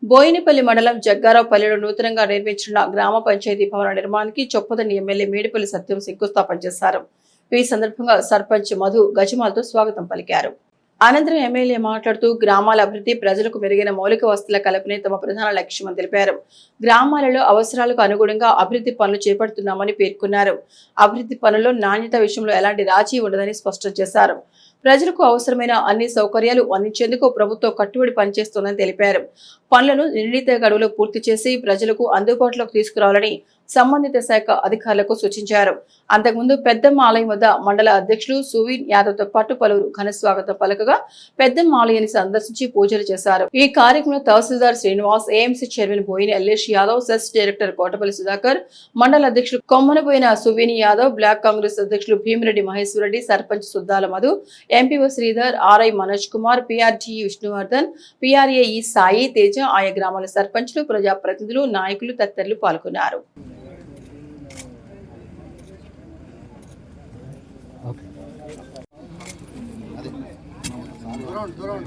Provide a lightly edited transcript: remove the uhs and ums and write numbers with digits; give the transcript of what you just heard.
బోయినపల్లి మండలం జగ్గారావుపల్లిలో నూతనంగా నిర్మించిన గ్రామ పంచాయతీ భవన నిర్మాణానికి చొప్పదండి ఎమ్మెల్యే మేడిపల్లి సత్యం శంకుస్థాపన చేశారు. ఈ సందర్భంగా సర్పంచ్ మధు గజమాలతో స్వాగతం పలికారు. అనంతరం ఎమ్మెల్యే మాట్లాడుతూ గ్రామాల అభివృద్ధి, ప్రజలకు మెరుగైన మౌలిక వసతుల కల్పనే తమ ప్రధాన లక్ష్యమని తెలిపారు. గ్రామాలలో అవసరాలకు అనుగుణంగా అభివృద్ధి పనులు చేపడుతున్నామని పేర్కొన్నారు. అభివృద్ధి పనుల్లో నాణ్యత విషయంలో ఎలాంటి రాజీ ఉండదని స్పష్టం చేశారు. ప్రజలకు అవసరమైన అన్ని సౌకర్యాలు అందించేందుకు ప్రభుత్వం కట్టుబడి పనిచేస్తోందని తెలిపారు. పనులను నిర్ణీత గడువులో పూర్తి చేసి ప్రజలకు అందుబాటులోకి తీసుకురావాలని సంబంధిత శాఖ అధికారులకు సూచించారు. అంతకుముందు పెద్దమ్మ ఆలయం వద్ద మండల అధ్యక్షులు సువీన్ యాదవ్ తో పాటు పలువురు ఘన స్వాగతం పలకగా పెద్దమ్మ ఆలయాన్ని సందర్శించి పూజలు చేశారు. ఈ కార్యక్రమంలో tahsildar Srinivas, AMC chairman Boyina Yellesh Yadav, cess director Kotapalli Sudhakar, మండల అధ్యక్షులు కొమ్మనబోయిన సువీన్ యాదవ్, బ్లాక్ కాంగ్రెస్ అధ్యక్షులు Bhimireddy Maheshwara Reddy, sarpanch Suddala Madhu, MPO Sridhar, RI Manoj Kumar, PRT Vishnuvardhan, PRAE Sai Teja, ఆయా గ్రామాల సర్పంచ్లు, ప్రజాప్రతినిధులు, నాయకులు తదితరులు పాల్గొన్నారు. దూరం